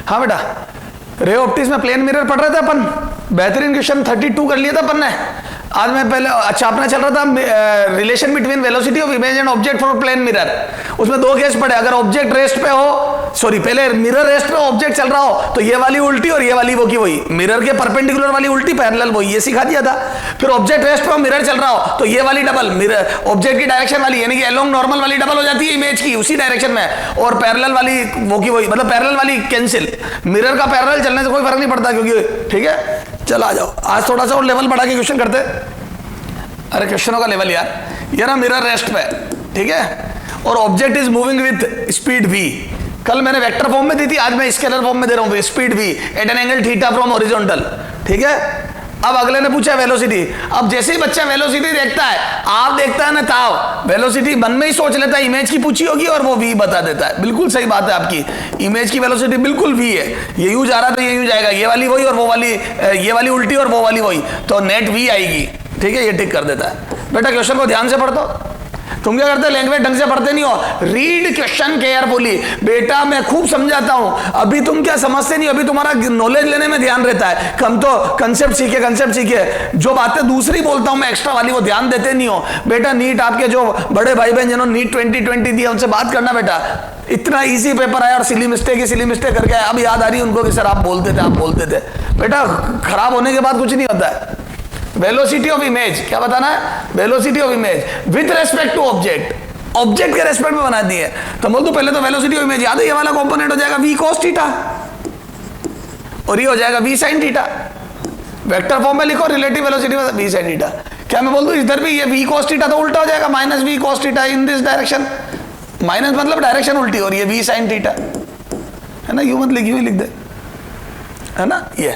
हाँ बेटा, ray optics में प्लेन मिरर पढ़ रहे थे अपन, बेहतरीन क्वेश्चन 32 कर लिया था अपन ने आज। मैं पहले अच्छा अपना चल रहा था relation between velocity of image and object for plane mirror. उसमें दो केस पड़े, अगर ऑब्जेक्ट रेस्ट पे हो, सॉरी पहले मिरर रेस्ट पे ऑब्जेक्ट चल रहा हो तो ये वाली उल्टी और ये वाली वो की वही, मिरर के परपेंडिकुलर वाली उल्टी पैरेलल वही, ये सिखा दिया था। फिर ऑब्जेक्ट रेस्ट पे हो, मिरर चल रहा हो तो ये वाली डबल, मिरर ऑब्जेक्ट की डायरेक्शन वाली यानी कि अलोंग नॉर्मल वाली डबल हो जाती है इमेज की उसी डायरेक्शन में, और पैरेलल वाली वो की वही, मतलब पैरेलल वाली कैंसिल। मिरर का पैरेलल चलने से कोई फर्क नहीं पड़ता क्योंकि, ठीक है। चला जाओ, आज थोड़ा सा और लेवल बढ़ा के क्वेश्चन करते। अरे क्वेश्चनों का लेवल यार, ये ना मिरर रेस्ट पे, ठीक है, और object is moving with speed v। कल मैंने वेक्टर फॉर्म में दी थी, आज मैं स्केलर फॉर्म में दे रहा हूं, speed v at an angle theta from horizontal, ठीक है। अब अगले ने पूछा वेलोसिटी। अब जैसे ही बच्चा वेलोसिटी देखता है, आप देखता है ना ताव, वेलोसिटी मन में ही सोच लेता है इमेज की पूछी होगी और वो v बता देता है। बिल्कुल सही बात है आपकी, इमेज की वेलोसिटी बिल्कुल v है, ये यूं जा रहा तो ये यूं जाएगा, ये वाली वही और वो वाली, ये वाली उल्टी और वो वाली वही, तो नेट v आएगी, ठीक है। ये टिक कर देता है। बेटा क्वेश्चन को ध्यान से पढ़ दो। तुम क्या करते, लैंग्वेज ढंग से पढ़ते नहीं हो, रीड क्वेश्चन केयरफुली। बेटा मैं खूब समझाता हूं, अभी तुम क्या समझते नहीं, अभी तुम्हारा नॉलेज लेने में ध्यान रहता है कम, तो कंसेप्ट सीखे। जो बातें दूसरी बोलता हूं मैं एक्स्ट्रा वाली, वो ध्यान देते नहीं हो। बेटा नीट आपके जो बड़े भाई बहन जिन्होंने नीट 2020 दिया उनसे बात करना बेटा, इतना इजी पेपर आया और सिली मिस्टेक करके आया। अब याद आ रही है उनको कि सर आप बोलते थे। बेटा खराब होने के बाद कुछ नहीं होता है। वेलोसिटी ऑफ इमेज क्या बताना है, velocity of image with respect to object, object के रेस्पेक्ट में बना दी है। तो बोल दो पहले तो वेलोसिटी ऑफ इमेज याद है, ये वाला कंपोनेंट हो जाएगा v cos थीटा और ये हो जाएगा v sin theta. Vector form में लिखो रिलेटिव वेलोसिटी में v sin थीटा। क्या मैं बोल दूं इधर भी ये v cos थीटा तो उल्टा हो जाएगा, minus v cos theta in this direction, minus मतलब डायरेक्शन उल्टी, और ये v sin थीटा है ना, यूं मत लिख, यूं ही लिख दे, है ना ये,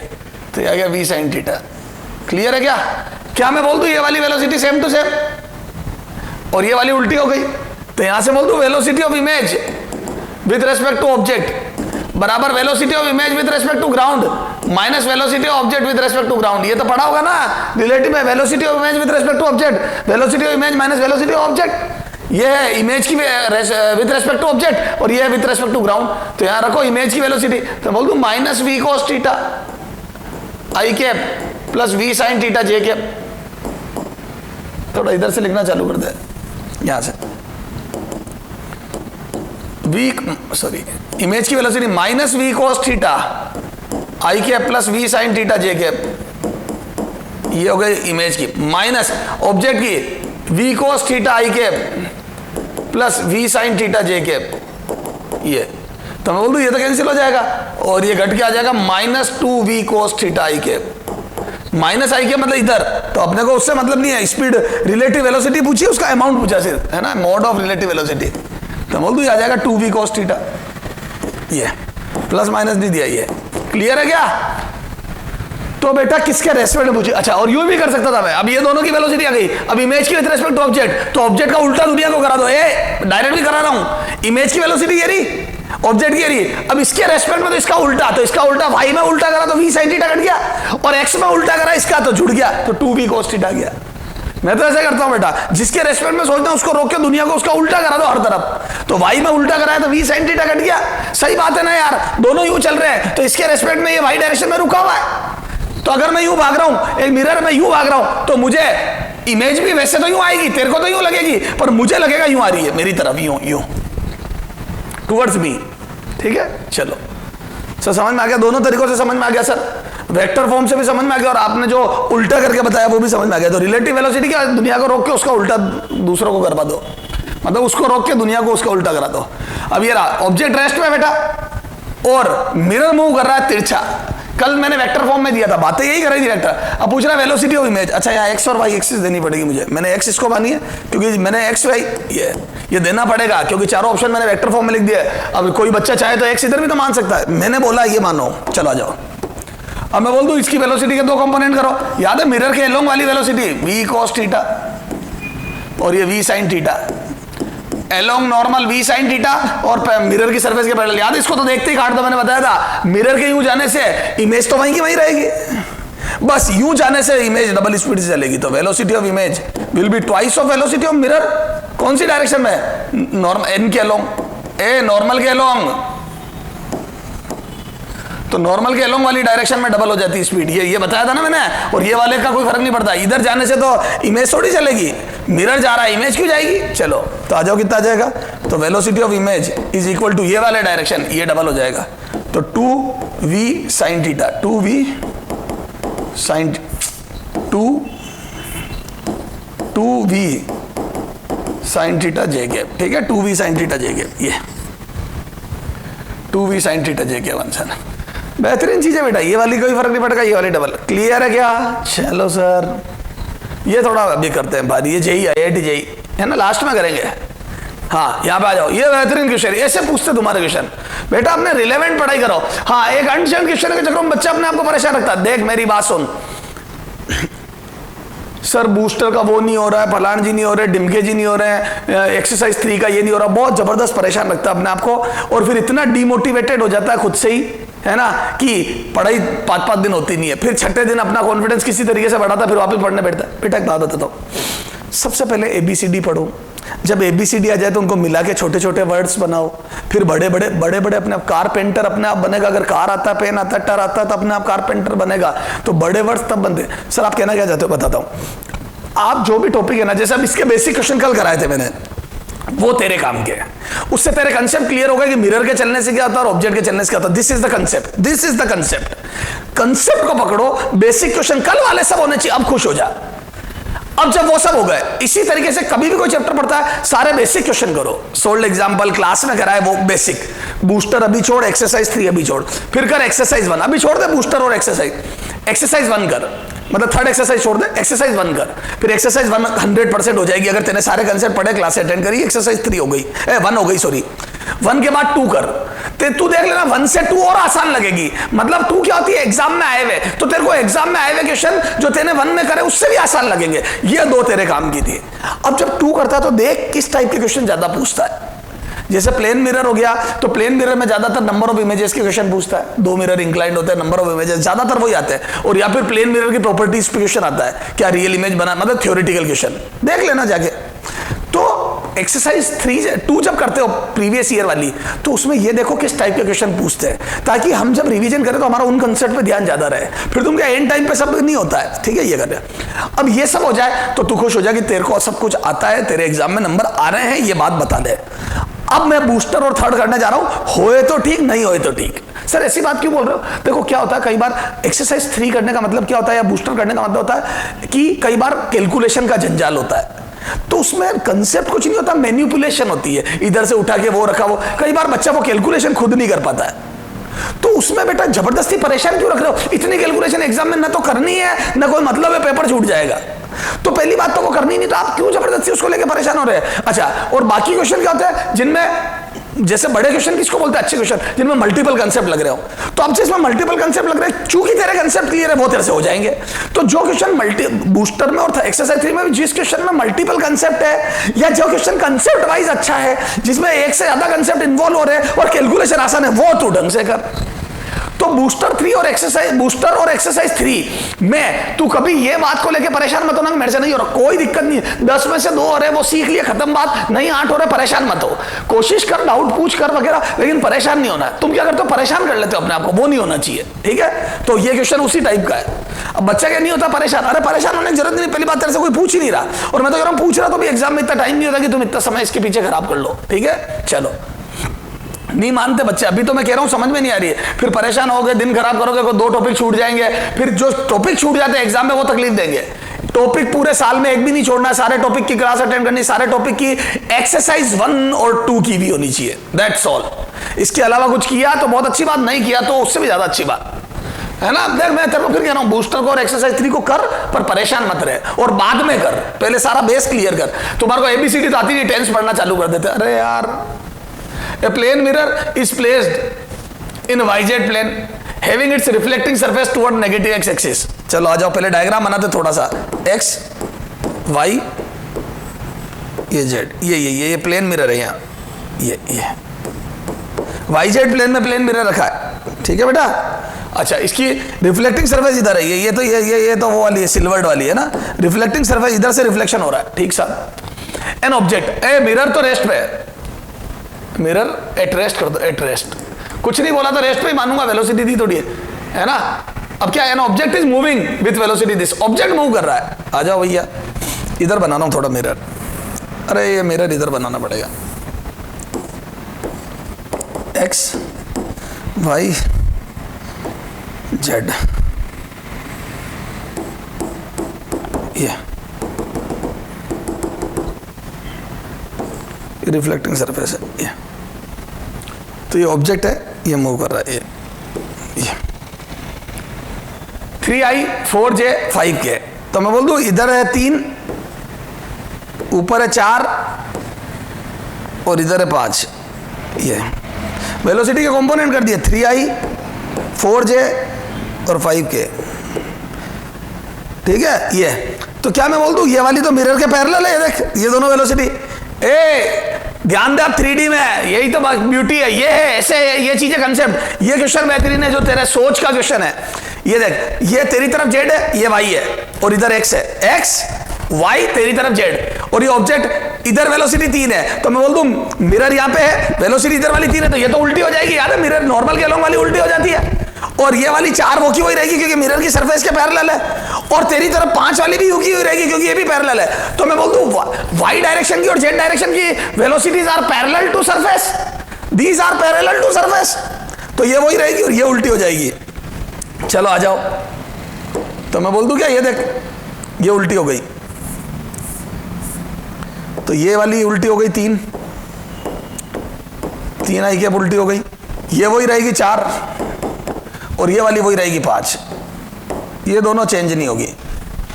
तो ये आ गया v sin थीटा। क्लियर है क्या मैं बोल दूं ये वाली वेलोसिटी सेम टू सेम और ये वाली उल्टी हो गई, तो यहां से बोल दूं velocity of image with respect to object बराबर velocity of image with respect to ground minus velocity of object with respect to ground. ये तो पढ़ा होगा ना रिलेटिव में, velocity of image with respect to object, velocity of image minus velocity of object, ये है image की with respect to object और ये है विथ रेस्पेक्ट टू ग्राउंड। तो यहां रखो इमेज की वेलोसिटी, तो बोल दूं minus v cos theta I cap plus v sin theta J cap. थोड़ा इधर से लिखना चालू कर दे, यहां से इमेज की velocity minus v cos theta I cap plus v sin theta J cap, ये हो गई इमेज की, माइनस ऑब्जेक्ट की v cos theta I cap plus v sin theta J cap. ये तो मैं बोल दूं ये तो कैंसिल हो जाएगा और ये घट के आ जाएगा minus 2v cos theta I cap, minus I cap मतलब इधर, तो अपने को उससे मतलब नहीं है, स्पीड रिलेटिव वेलोसिटी पूछी उसका अमाउंट पूछा सिर्फ, है ना, मोड ऑफ रिलेटिव वेलोसिटी। तो बोल दूं आ जाएगा 2v cos थीटा, ये प्लस माइनस नहीं दिया, ये क्लियर है क्या। तो बेटा किसके रेस्पेक्ट में पूछे, अच्छा और यूं भी कर सकता था मैं, अब ये दोनों की वेलोसिटी आ गई, अब इमेज की विद रेस्पेक्ट टू ऑब्जेक्ट, तो ऑब्जेक्ट का उल्टा दुनिया को करा दो, डायरेक्ट भी करा रहा हूं, इमेज की वेलोसिटी ये रही ऑब्जेक्ट की रही, अब इसके रेस्पेक्ट में तो इसका उल्टा, तो इसका उल्टा y में उल्टा करा तो v sin थीटा कट गया और x में उल्टा करा इसका तो जुड़ गया, तो 2v cos थीटा गया। मैं तो ऐसे करता हूं बेटा, जिसके रेस्पेक्ट में सोचता हूं उसको रोक के दुनिया को उसका उल्टा करा दो हर तरफ, तो y में उल्टा कराया तो v sin थीटा कट गया। सही बात है ना यार, दोनों यूं चल रहे हैं तो इसके रेस्पेक्ट में ये y डायरेक्शन में रुका हुआ है, तो अगर मैं यूं भाग रहा हूं, एक मिरर में यूं भाग रहा हूं, तो मुझे इमेज भी वैसे तो यूं आएगी, तेरे को तो यूं लगेगी, पर मुझे लगेगा यूं आ रही है मेरी तरफ, यूं टुवर्ड्स मी, ठीक है। चलो सर समझ में आ गया, दोनों तरीकों से समझ में आ गया सर, वेक्टर फॉर्म से भी समझ में आ गया और आपने जो उल्टा करके बताया वो भी समझ में आ गया। तो रिलेटिव वेलोसिटी क्या, दुनिया को रोक के उसका उल्टा दूसरों को करवा दो, मतलब उसको रोक के दुनिया को उसका उल्टा करा दो। अब ये रहा ऑब्जेक्ट रेस्ट में बेटा और मिरर मूव कर रहा है तिरछा, कल मैंने वेक्टर फॉर्म में दिया था, बातें यही कर रही थी वेक्टर। अब पूछ रहा है वेलोसिटी ऑफ इमेज, अच्छा यहाँ एक्स और वाई एक्सिस देनी पड़ेगी मुझे, मैंने एक्स इसको मानी है क्योंकि मैंने एक्स वाई ये देना पड़ेगा क्योंकि चारों ऑप्शन मैंने वेक्टर फॉर्म में लिख दिया है। अब कोई बच्चा चाहे तो एक्स इधर भी तो मान सकता है, मैंने बोला ये मानो, चलो आ जाओ। अब मैं बोल दूं इसकी वेलोसिटी के दो कंपोनेंट करो, याद है मिरर के एलोंग वाली वेलोसिटी v cos थीटा और ये v sin theta, along normal v sin theta और मिरर की सरफेस के पैरेलल। याद है इसको तो देखते ही काट दो, मैंने बताया था मिरर के यूं जाने से इमेज तो वहीं की वहीं रहेगी, बस यूं जाने से इमेज डबल स्पीड से चलेगी, तो velocity of image will be twice of velocity of mirror. कौन सी डायरेक्शन में, नॉर्मल एन के एलोंग, ए नॉर्मल के एलोंग, तो नॉर्मल के अलोंग वाली डायरेक्शन में डबल हो जाती है स्पीड, ये बताया था ना मैंने। और ये वाले का कोई फर्क नहीं पड़ता, इधर जाने से तो इमेज थोड़ी चलेगी, मिरर जा रहा है इमेज क्यों जाएगी। चलो तो आ जाओ, कितना आ जाएगा, तो velocity of image is equal to ये वाले डायरेक्शन, ये डबल हो जाएगा, तो 2v sin theta, 2v sin 2v sin theta J cap, ठीक है, 2v sin theta J cap, ये 2v sin theta J cap answer. बेहतरीन चीज है बेटा, ये वाली कोई फर्क नहीं पड़ेगा, ये वाली डबल। क्लियर है क्या? चलो सर, ये थोड़ा अभी करते हैं बाद, ये जेई IIT जेई है ना, लास्ट में करेंगे। हाँ यहाँ पे आ जाओ, ये बेहतरीन क्वेश्चन, ऐसे पूछते तुम्हारे क्वेश्चन। बेटा अपने रिलेवेंट पढ़ाई करो। हाँ, एक अनशन क्वेश्चन के चक्कर में बच्चा अपने आप को परेशान रखता है। देख मेरी बात सुन, सर बूस्टर का वो नहीं हो रहा है, फलान जी नहीं हो रहे, डिमके जी नहीं हो रहे हैं, एक्सरसाइज 3 का ये नहीं हो रहा, बहुत जबरदस्त परेशान रखता है अपने आप को, और फिर इतना डिमोटिवेटेड हो जाता है खुद से ही, है ना, कि पढ़ाई 5-5 दिन होती नहीं है, फिर छठे दिन अपना कॉन्फिडेंस किसी तरीके से बढ़ाता, फिर वापस पढ़ने बैठता है। बेटा एक बात बताता हूँ, सबसे पहले ABCD पढ़ो, जब ABCD आ जाए तो उनको मिला के छोटे छोटे वर्ड्स बनाओ, फिर बड़े बड़े अपने आप कारपेंटर अपने आप बनेगा। अगर कार आता है, पेन आता है, टर आता है, तो अपने आप कारपेंटर बनेगा। तो बड़े वर्ड्स तब बनते। सर आप कहना क्या चाहते हो, बताता हूं। आप जो भी टॉपिक है ना, जैसे अब इसके बेसिक क्वेश्चन कल कराए थे मैंने, वो तेरे काम के हैं, उससे तेरे कंसेप्ट क्लियर होगा कि मिरर के चलने से क्या होता है और ऑब्जेक्ट के चलने से क्या होता है। This is the concept, this is the concept. Concept को पकड़ो, बेसिक क्वेश्चन कल वाले सब होने चाहिए, अब खुश हो जा। अब जब वो सब हो गए, इसी तरीके से कभी भी कोई चैप्टर पढ़ता है, सारे बेसिक क्वेश्चन करो। सोल्ड एग्जांपल क्लास में कराए वो बेसिक, बूस्टर अभी छोड़, एक्सरसाइज 3 अभी छोड़, फिर कर एक्सरसाइज 1, अभी छोड़ दे बूस्टर और एक्सरसाइज 1 कर, मतलब थर्ड एक्सरसाइज छोड़ दे, एक्सरसाइज 1 कर, फिर एक्सरसाइज 1 100% हो जाएगी अगर तेने सारे कंसेप्ट पढ़े, क्लास अटेंड करी। एक्सरसाइज 3 हो गई, 1 हो गई, सॉरी 1 के बाद 2 कर, तू देख लेना 1 से 2 और आसान लगेगी। मतलब 2 क्या होती है, एग्जाम में आए हुए, तो तेरे को एग्जाम में आए हुए क्वेश्चन जो तेने 1 में करे उससे भी आसान लगेंगे। ये 2 तेरे काम की थी। अब जब 2 करता है तो देख किस टाइप के क्वेश्चन ज्यादा पूछता है। जैसे प्लेन मिरर हो गया, तो प्लेन मिरर में ज्यादातर नंबर ऑफ इमेजेस के क्वेश्चन पूछता है, 2 मिरर इंक्लाइंड होते हैं, नंबर ऑफ इमेजेस ज्यादातर वही आते हैं। और या फिर प्लेन मिरर की प्रॉपर्टीज पे क्वेश्चन आता है, क्या रियल इमेज बना, मतलब थ्योरेटिकल क्वेश्चन देख लेना जाके। तो एक्सरसाइज 2 जब करते हो प्रीवियस ईयर वाली, तो उसमें ये देखो किस टाइप के क्वेश्चन पूछते हैं, ताकि हम जब रिवीजन करें तो हमारा उन कंसेप्ट पे ध्यान ज्यादा रहे। फिर तुम क्या एंड टाइम पे सब नहीं होता है, ठीक है, ये कर। अब ये सब हो जाए तो तू खुश हो जाए कि तेरे को सब कुछ आता है, तेरे एग्जाम में नंबर आ रहे हैं, ये बात बता दे। अब मैं बूस्टर और थर्ड करने जा रहा हूं, होए तो ठीक, नहीं होए तो ठीक। सर ऐसी बात क्यों बोल रहे हो? देखो क्या होता है, कई बार एक्सरसाइज 3 करने का मतलब क्या होता है, या बूस्टर करने का मतलब होता है कि कई बार कैलकुलेशन का जंजाल होता है, तो उसमें कंसेप्ट कुछ नहीं होता, मैनिपुलेशन होती है, इधर से उठा के वो रखा वो। कई बार बच्चा वो कैलकुलेशन खुद नहीं कर पाता है, तो उसमें बेटा जबरदस्ती परेशान क्यों रख रहे हो? इतनी कैलकुलेशन एग्जाम में ना तो करनी है, ना कोई मतलब है, पेपर छूट जाएगा। तो पहली बात तो वो करनी नहीं, तो आप क्यों जबरदस्ती उसको लेके परेशान हो रहे हैं? अच्छा, और बाकी क्वेश्चन क्या होते हैं जिनमें, जैसे बड़े क्वेश्चन किसको बोलते हैं, अच्छे क्वेश्चन जिनमें मल्टीपल कंसेप्ट लग रहे हो। तो अब जिसमें मल्टीपल कंसेप्ट लग रहे हैं, चूंकि तेरे कंसेप्ट क्लियर है, वो तेरे से हो जाएंगे। तो जो क्वेश्चन बूस्टर में और एक्सरसाइज 3 में जिस क्वेश्चन में मल्टीपल कंसेप्ट है, या जो क्वेश्चन कंसेप्ट वाइज अच्छा है, जिसमें एक से ज्यादा कंसेप्ट इन्वॉल्व हो रहे हैं और कैलकुलेशन आसान है, वो तू ढंग से कर। तो बूस्टर और एक्सरसाइज 3 में तू कभी ये बात को लेके परेशान मत होना, मेरे से नहीं हो रहा, कोई दिक्कत नहीं है। 10 में से 2 हो रहे, वो सीख लिए, खत्म बात, नहीं 8 हो रहे, परेशान मत हो, कोशिश कर, डाउट पूछ कर वगैरह, लेकिन परेशान नहीं होना। तुम क्या करते हो, परेशान कर लेते हो अपने आप को, वो नहीं होना चाहिए, ठीक है। तो ये क्वेश्चन उसी टाइप का है। अब बच्चा क्या नहीं होता परेशान, अरे परेशान होने की जरूरत नहीं, पहली बात तेरे से कोई पूछ ही नहीं रहा, और मैं तो कह रहा हूं पूछ रहा तो भी एग्जाम में इतना टाइम नहीं होता कि तुम इतना समय इसके पीछे खराब कर लो, ठीक है। चलो, नहीं मानते बच्चे, अभी तो मैं कह रहा हूं समझ में नहीं आ रही है, फिर परेशान होगे, दिन खराब करोगे, 2 टॉपिक छूट जाएंगे, फिर जो टॉपिक छूट जाते हैं एग्जाम में वो तकलीफ देंगे। टॉपिक पूरे साल में एक भी नहीं छोड़ना, सारे टॉपिक की क्लास अटेंड करनी, सारे टॉपिक की एक्सरसाइज 1 और 2 की भी होनी चाहिए, दैट्स ऑल। इसके अलावा कुछ किया तो बहुत अच्छी बात, नहीं किया तो उससे भी ज्यादा अच्छी बात है ना। देख मैं तेरे को फिर कह रहा हूं, बूस्टर को और एक्सरसाइज 3 को कर, पर परेशान मत रहे, और बाद में कर, पहले सारा बेस क्लियर कर। तुम्हारे को ABCD तो आती नहीं, टेंस पढ़ना चालू कर देते, अरे यार। A plane mirror is placed in YZ plane having its reflecting surface toward negative x axis। चलो आ जाओ, पहले डायग्राम बनाते थोड़ा सा, x y ये z, ये प्लेन मिरर है यहाँ, ये YZ प्लेन में प्लेन मिरर रखा है, ठीक है बेटा। अच्छा, इसकी रिफ्लेक्टिंग सरफेस इधर है, ये तो वो वाली है, सिल्वर्ड वाली है ना, रिफ्लेक्टिंग सरफेस इधर से रिफ्लेक्शन हो रहा है, ठीक सा। एन ऑब्जेक्ट, ए मिरर तो रेस्ट पे है, मिरर एट रेस्ट कर दो, एट रेस्ट, कुछ नहीं बोला तो रेस्ट पे ही मानूंगा, वेलोसिटी दी थोड़ी है ना। अब क्या है ना, object is moving with velocity, this object move कर रहा है। आ जाओ भैया, इधर बनाना हूं थोड़ा मिरर। अरे ये मिरर इधर बनाना पड़ेगा, एक्स वाई जेड, ये रिफ्लेक्टिंग सरफेस है ये। तो ये ऑब्जेक्ट है, ये मूव कर रहा है, ये 3i 4j 5k। तो मैं बोल दूं इधर है 3, ऊपर है 4 और इधर है 5। ये वेलोसिटी के कंपोनेंट कर दिए 3i 4j और 5k, ठीक है। ये तो क्या मैं बोल दूं, ये वाली तो मिरर के पैरेलल है, ये देख ये दोनों वेलोसिटी। ध्यान दे आप 3D में, यही तो ब्यूटी है, ये है ऐसे है, ये चीजें कंसेप्ट। ये क्वेश्चन बेहतरीन है जो तेरे सोच का क्वेश्चन है। ये देख, ये तेरी तरफ जेड है, ये वाई है और इधर एक्स है, एक्स वाई तेरी तरफ जेड, और ये ऑब्जेक्ट इधर वेलोसिटी 3 है। तो मैं बोल दूं मिरर यहाँ पे है, वेलोसिटी इधर वाली 3 है, तो ये तो उल्टी हो जाएगी। याद है मिरर नॉर्मल के अलोंग वाली उल्टी हो जाती है, और ये वाली 4 वो की वही रहेगी क्योंकि मिरर की सरफेस के पैरेलल है, और तेरी तरफ 5 वाली भी की हुई रहेगी क्योंकि ये भी पैरेलल है। तो मैं बोल दूं वाई डायरेक्शन की और जेड डायरेक्शन की velocities are parallel to surface, these are parallel to surface. तो ये वही रहेगी और ये उल्टी हो जाएगी। चलो आ जाओ, तो मैं बोल दूं क्या, ये देख ये उल्टी हो गई, तो ये वाली उल्टी हो गई 3 आई कैप उल्टी हो गई, ये वही रहेगी 4 और ये वाली वही रहेगी 5, ये दोनों चेंज नहीं होगी,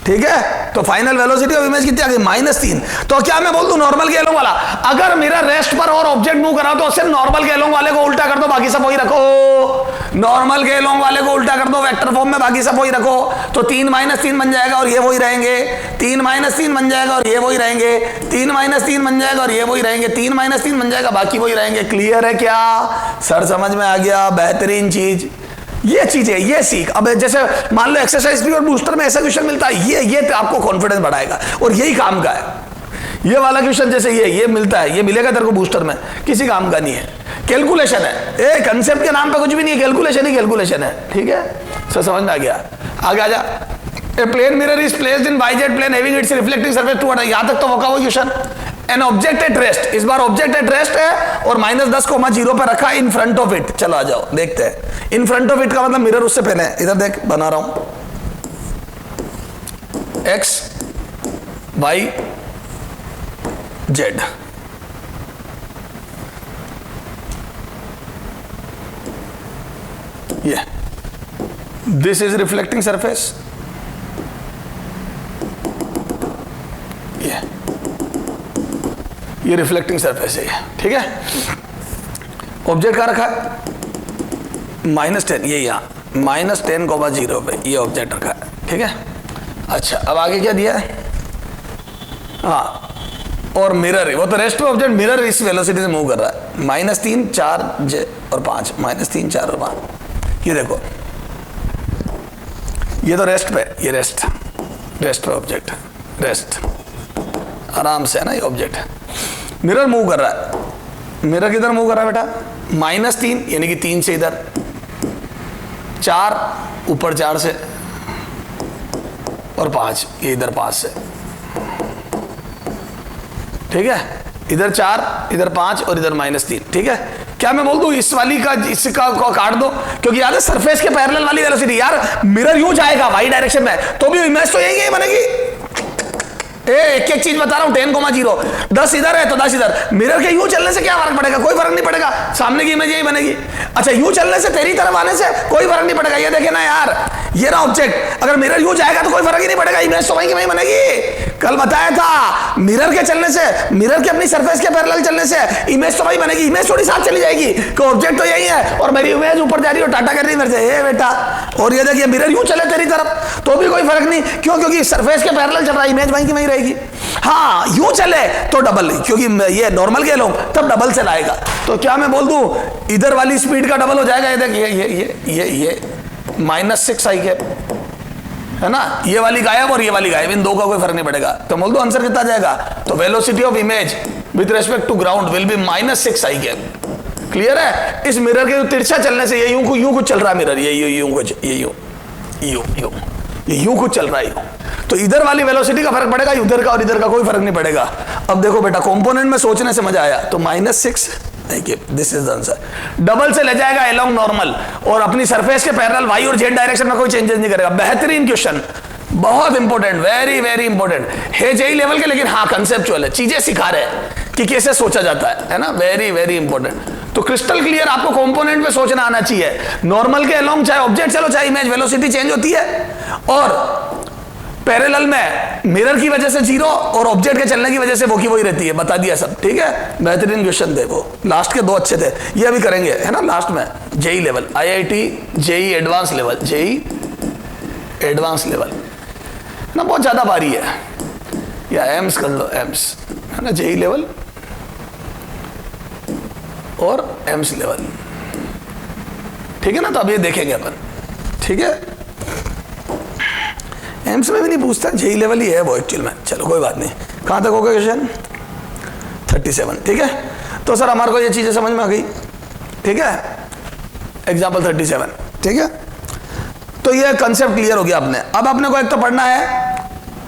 ठीक है। तो फाइनल वेलोसिटी ऑफ इमेज कितनी आ गई, -3। तो क्या मैं बोल दूं नॉर्मल के अलोंग वाला, अगर मिरर रेस्ट पर और ऑब्जेक्ट मूव करा तो सिर्फ नॉर्मल के अलोंग वाले को उल्टा कर दो, बाकी सब वही रखो। नॉर्मल के अलोंग वाले को उल्टा कर दो वेक्टर फॉर्म में, बाकी सब वही रखो। तो 3 - 3 बन जाएगा और ये वही रहेंगे, 3 - 3 बन जाएगा और ये वही रहेंगे, 3 - 3 बन जाएगा और ये वही रहेंगे, 3 - 3 बन जाएगा, बाकी वही रहेंगे। क्लियर है क्या सर, समझ में आ गया? बेहतरीन चीज ये चीज है, ये सीख। अब जैसे मान लो एक्सरसाइज भी और बूस्टर में ऐसा क्वेश्चन मिलता है, ये आपको कॉन्फिडेंस बढ़ाएगा और यही काम का है। ये वाला क्वेश्चन जैसे ये मिलता है, ये मिलेगा तेरे को बूस्टर में, किसी काम का नहीं है, कैलकुलेशन है। कंसेप्ट के नाम पे कुछ भी नहीं है, कैलकुलेशन ही कैलकुलेशन है, ठीक है। सो समझ में आ गया? आगे आ जा। A plane mirror is placed in yz plane having its reflecting surface toward, यहां तक तो होगा वो question. An object at rest, इस बार ऑब्जेक्ट एट रेस्ट है और -10,0 पे रखा इन फ्रंट ऑफ इट। चलो आ जाओ देखते हैं। इन फ्रंट ऑफ इट का मतलब मिरर उससे पहले है, इधर देख बना रहा हूं, एक्स वाई जेड, ये दिस इज रिफ्लेक्टिंग सरफेस, ये रिफ्लेक्टिंग सरफेस है, ठीक है। ऑब्जेक्ट का रखा है -10, ये यहाँ -10,0 पे ये ऑब्जेक्ट रखा है, ठीक है। अच्छा अब आगे क्या दिया है, हाँ और मिरर है, वो तो रेस्ट पे ऑब्जेक्ट, मिरर इस वेलोसिटी से मूव कर रहा है, -3 4 और 5, -3 4 और 5। ये देखो ये तो रेस्ट पे, ये रेस्ट पे ऑब्जेक्ट, रेस्ट आराम से है ना, ये ऑब्जेक्ट है। मिरर मूव कर रहा है, मिरर किधर मूव कर रहा है बेटा, -3 यानी कि 3 से इधर, 4 ऊपर 4 से और 5 ये इधर 5 से, ठीक है। इधर 4 इधर 5 और इधर -3, ठीक है। क्या मैं बोल दूं इस वाली का इसका काट दो, क्योंकि याद है सरफेस के पैरेलल वाली वेलोसिटी, यार मिरर यूं जाएगा वाई डायरेक्शन में तो भी इमेज तो यही बनेगी। एक चीज बता रहा हूं, 10,0 10 इधर है तो 10 इधर, मिरर के यूं चलने से क्या फर्क पड़ेगा, कोई फर्क नहीं पड़ेगा, सामने की इमेज यही बनेगी। अच्छा यूं चलने से तेरी तरफ आने से कोई फर्क नहीं पड़ेगा, ये देखे ना यार, ये ना ऑब्जेक्ट, अगर मिरर यूं जाएगा तो कोई फर्क ही नहीं पड़ेगा, इमेज तो वहीं की वहीं बनेगी। कल बताया था मिरर के चलने से, मिरर के अपनी सरफेस के पैरेलल चलने से इमेज तो वही बनेगी, इमेज थोड़ी साथ चली जाएगी कि ऑब्जेक्ट तो यही है और मेरी इमेज ऊपर जा रही है और टाटा कर रही है मेरे से, ए बेटा। और ये देखिए मिरर यूं चले तेरी तरफ तो भी कोई फर्क नहीं, क्यों, क्योंकि सरफेस के पैरेलल चल रहा है, इमेज वहीं की वहीं रहेगी। हाँ यूं चले तो डबल, क्योंकि ये नॉर्मल के लोग तब डबल से लाएगा। तो क्या मैं बोल दूं इधर वाली स्पीड का डबल हो जाएगा, ये देख ये -6 आई कैप है ना, ये वाली गायब और ये वाली गायब, इन दो का कोई फर्क नहीं पड़ेगा। तो बोल दो आंसर कितना जाएगा, तो velocity of image with respect to ground will be -6 I cap. Clear है? इस मिरर के तिरछा चलने से ये यूं कुछ चल रहा है मिरर, ये यूं कुछ चल रहा है यूं, तो इधर वाली वेलोसिटी का फर्क पड़ेगा, उधर का और इधर का कोई फर्क नहीं पड़ेगा। अब देखो बेटा, कंपोनेंट में सोचने से मजा आया, तो -6, this is the answer. Double से ले जाएगा अलोंग नॉर्मल, और अपनी सरफेस के पैरेलल वाई और जेड डायरेक्शन में कोई चेंजेस नहीं करेगा। बेहतरीन क्वेश्चन, बहुत इंपॉर्टेंट, वेरी वेरी इंपॉर्टेंट है, जेई लेवल के, लेकिन हाँ कंसेप्चुअल है, चीजें सिखा रहे हैं कि कैसे सोचा जाता है ना, वेरी वेरी इंपॉर्टेंट। तो क्रिस्टल क्लियर आपको कंपोनेंट में सोचना आना चाहिए। नॉर्मल के अलोंग चाहे ऑब्जेक्ट चलो चाहे इमेज, वेलोसिटी चेंज होती है, और पैरेलल में मिरर की वजह से 0 और ऑब्जेक्ट के चलने की वजह से वो की वही रहती है। बता दिया सब, ठीक है? बेहतरीन क्वेश्चन थे वो, लास्ट के 2 अच्छे थे, ये अभी करेंगे है ना लास्ट में। JEE level, IIT JEE advance level, JEE advance level ना, बहुत ज्यादा भारी है, या एम्स कर लो, एम्स है ना, जेई लेवल और एम्स लेवल, ठीक है ना? तो अब ये देखेंगे अपन, ठीक है? एम्स में भी नहीं पूछता, जेई लेवल ही है वो एक्चुअल में। चलो कोई बात नहीं, कहां तक हो गया क्वेश्चन? 37, ठीक है? तो सर हमारे को ये चीजें समझ में आ गई, ठीक है? एग्जाम्पल 37, ठीक है? तो ये कंसेप्ट क्लियर हो गया आपने। अब आपने को एक तो पढ़ना है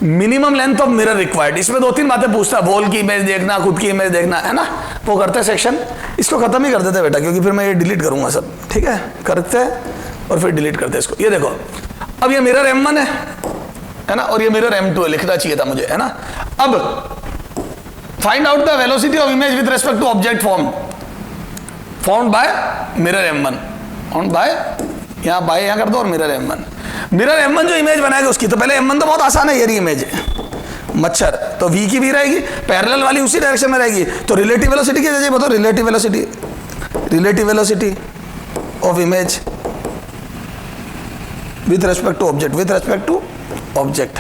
minimum length of mirror required, इसमें 2-3 बातें पूछता है, वॉल की इमेज देखना, खुद की इमेज देखना, है ना? वो करते हैं सेक्शन, इसको खत्म ही कर देते बेटा, क्योंकि फिर मैं ये डिलीट करूंगा सब, ठीक है? करते हैं और फिर डिलीट करते हैं इसको। ये देखो, अब ये मिरर M1 है ना, और ये मिरर M2 है, लिखना चाहिए था मुझे, है ना? अब find out the velocity of image with respect to object formed by mirror M1, formed by, यहां बाय यहां कर दो, और मिरर M1 जो इमेज बनाएगा उसकी, तो पहले M1 तो बहुत आसान है, ये रही इमेज मच्छर, तो V की भी रहेगी, पैरेलल वाली उसी डायरेक्शन में रहेगी, तो रिलेटिव वेलोसिटी क्या चाहिए बताओ? Relative velocity of image with respect to object,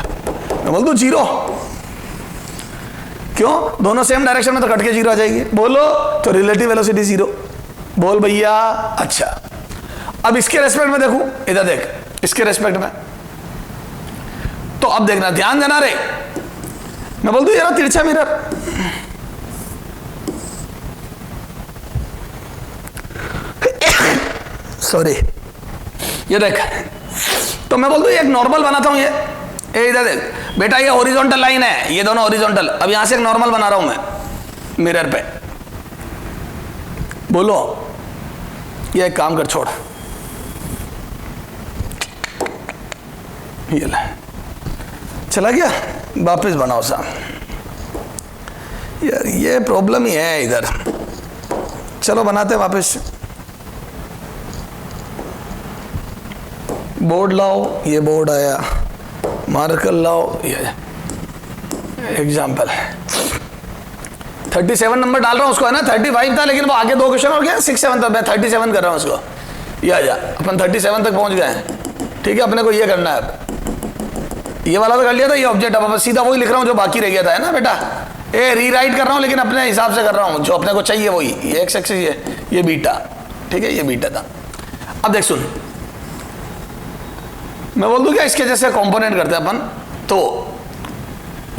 मैं बोल दूं 0, क्यों? दोनों सेम डायरेक्शन में तो कट के 0 आ जाएगी, बोलो, तो रिलेटिव वेलोसिटी 0, बोल भैया। अच्छा, अब इसके रेस्पेक्ट में देखूं, इधर देख, इसके रेस्पेक्ट में, तो अब देखना, ध्यान देना रे, मैं बोल दूं ये रहा तिरछा मिरर, सॉरी, ये देख, तो मैं बोल दूं एक नॉर्मल बनाता हूं, ये इधर देख बेटा, ये हॉरिजॉन्टल लाइन है, ये दोनों हॉरिजॉन्टल, अब यहां से एक नॉर्मल बना रहा हूं मैं मिरर पे, बोलो, ये एक काम कर, छोड़, ये ले, चला गया, वापस बनाओ साहब, यार ये प्रॉब्लम ही है इधर, चलो बनाते वापस, बोर्ड लाओ, ये बोर्ड आया, मार्कर लाओ, ये एग्जाम्पल 37 नंबर डाल रहा हूं उसको, है ना? 35 था, लेकिन वो आगे 2 क्वेश्चन हो गया, 6, 7 था, मैं 37 कर रहा हूं उसको, ये आ जा, अपन 37 तक पहुंच गए हैं, ठीक है? अपने को ये करना है, अब ये वाला तो कर लिया था, ये ऑब्जेक्ट, अब सीधा वही लिख रहा हूं जो बाकी रह गया था, है ना बेटा? ए रीराइट कर रहा हूं, लेकिन अपने हिसाब से कर रहा हूं, जो अपने को चाहिए वही, ये एक्स एक्सिस, ये बीटा, ठीक है? ये बीटा था। अब देख सुन, मैं बोल दूं क्या, इसके जैसे कंपोनेंट करते हैं अपन, तो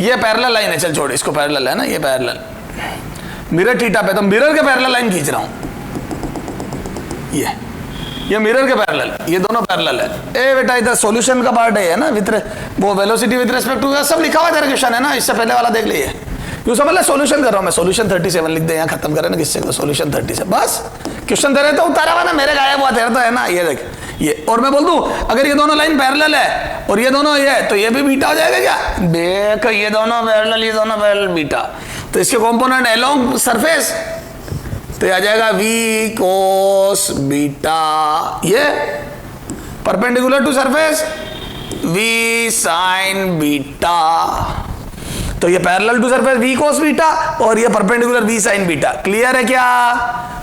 ये पैरेलल लाइन है, चल छोड़ इसको, पैरेलल है ना, ये पैरेलल मिरर थीटा पे, तो मिरर के पैरेलल लाइन खींच रहा हूं, ये मिरर के पैरेलल, ये दोनों पैरेलल है। ए बेटा इधर सॉल्यूशन का पार्ट है ना, विद वो वेलोसिटी विद रिस्पेक्ट टू, सब लिखा हुआ है तेरा क्वेश्चन, है ना? इससे पहले वाला देख लिए, क्यों समझ ले, सॉल्यूशन कर रहा हूं मैं, सॉल्यूशन 37 लिख दे, यहाँ खत्म करें ना किससे, सॉल्यूशन 37, बस क्वेश्चन तेरे तो उतारा हुआ ना, मेरे गायब हुआ तेरा तो, है ना? ये देख ये, और मैं बोल दूं अगर ये दोनों लाइन पैरेलल है और ये दोनों ये, तो ये भी बीटा हो जाएगा क्या? देख, ये दोनों पैरेलल बीटा, तो इसके कंपोनेंट अलोंग सरफेस, तो आ जाएगा वी कोस बीटा, ये perpendicular to surface v sine beta, तो ये parallel to surface v cos beta, और ये perpendicular v sine beta. Clear है क्या?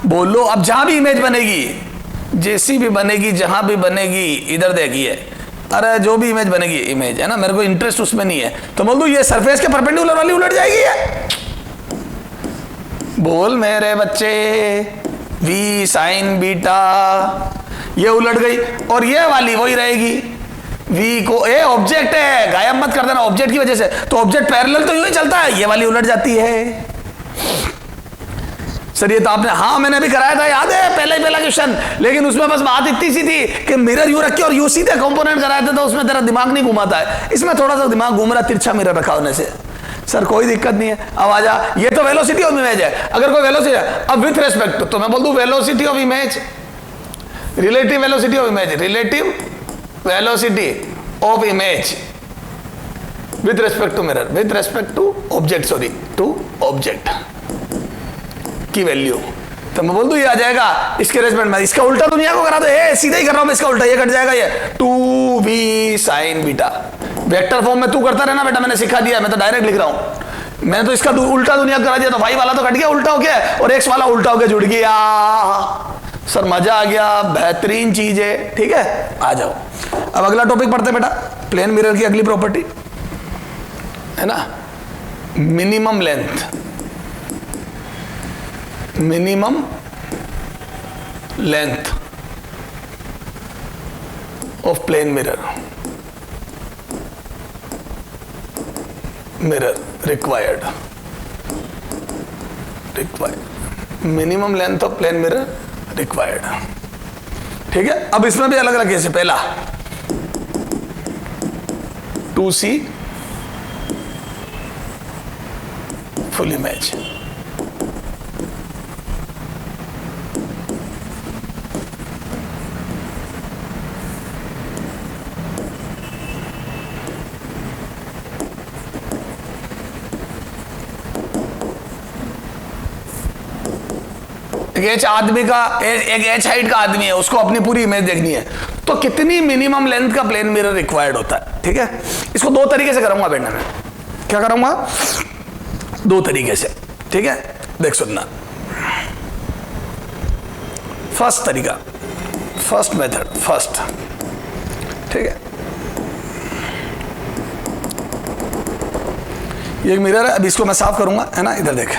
बोलो। अब जहां भी इमेज बनेगी, जैसी भी बनेगी, जहां भी बनेगी, इधर देखिए, अरे जो भी इमेज बनेगी, इमेज है ना, मेरे को इंटरेस्ट उसमें नहीं है, तो बोल दूं ये सरफेस के परपेंडिकुलर वाली उलट जाएगी है? बोल मेरे बच्चे, वी साइन बीटा, ये उलट गई, और ये वाली वही रहेगी, वी को, ए ऑब्जेक्ट है, गायब मत कर देना ऑब्जेक्ट की वजह से, तो ऑब्जेक्ट पैरेलल तो यूं ही चलता है, ये वाली उलट जाती है, सर ये तो आपने, हाँ मैंने भी कराया था, याद है पहला क्वेश्चन, लेकिन उसमें बस बात इतनी सी थी कि मिरर यूं रख के और यूं सीधे कंपोनेंट कराए थे, तो उसमें तेरा दिमाग नहीं घुमाता है, इसमें थोड़ा सा दिमाग घूम रहा, तिरछा मिरर रखा होने से। सर कोई दिक्कत नहीं है, अब आजा, ये तो वेलोसिटी ऑफ इमेज है, अगर कोई वेलोसिटी है, अब विथ रेस्पेक्ट तो मैं बोल दूं velocity of image, relative velocity of image, relative velocity of image with respect to mirror, with respect to object, sorry to object की वैल्यू, तो मैं बोल दूं ये आ जाएगा इसके रेस्पेक्ट में, इसका उल्टा दुनिया को करा दो, सीधा ही कर रहा हूं मैं इसका उल्टा, ये कट जाएगा, ये 2v sin beta, vector form में तू करता रहना बेटा, मैंने सिखा दिया, मैं तो डायरेक्ट लिख रहा हूं, मैंने तो इसका उल्टा दुनिया करा दिया, तो y वाला तो कट गया उल्टा हो गया, और x वाला उल्टा हो गया जुड़ गया। सर मजा आ गया, बेहतरीन चीज है, ठीक है, आ जाओ। अब अगला टॉपिक पढ़ते बेटा, प्लेन मिरर की अगली प्रॉपर्टी है ना, minimum length, minimum length of plane mirror, mirror required, minimum length of plane mirror required, ठीक है। अब इसमें भी अलग अलग केस है, पहला 2C फुल इमेज, एच आदमी का, एक एच हाइट का आदमी है, उसको अपनी पूरी इमेज देखनी है, तो कितनी मिनिमम लेंथ का प्लेन मिरर रिक्वायर्ड होता है, ठीक है। इसको दो तरीके से करूंगा बेटा, मैं क्या करूंगा, दो तरीके से, ठीक है, देख सुनना। फर्स्ट तरीका, फर्स्ट मेथड, फर्स्ट, ठीक है, ये एक मिरर है, अब इसको मैं साफ करूंगा, है ना, इधर देख,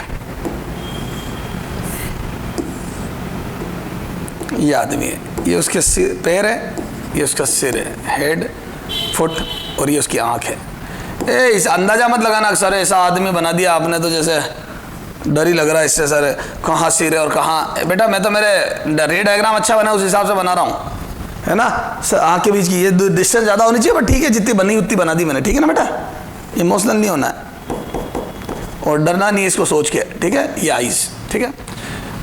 ये आदमी है, ये उसके पैर है, ये उसका सिर है, हेड, फुट, और ये उसकी आंख है। इस अंदाजा मत लगाना सर ऐसा आदमी बना दिया आपने तो जैसे डर ही लग रहा है इससे, सर कहाँ सिर है और कहाँ, बेटा मैं तो मेरे रे डायग्राम अच्छा बना उस हिसाब से बना रहा हूँ, है ना। आंख के बीच की ये डिस्टेंस ज़्यादा होनी चाहिए, बट ठीक है जितनी बनी उतनी बना दी मैंने, ठीक है ना बेटा, इमोशनल नहीं होना है और डरना नहीं इसको सोच के, ठीक है। ये आइज, ठीक है।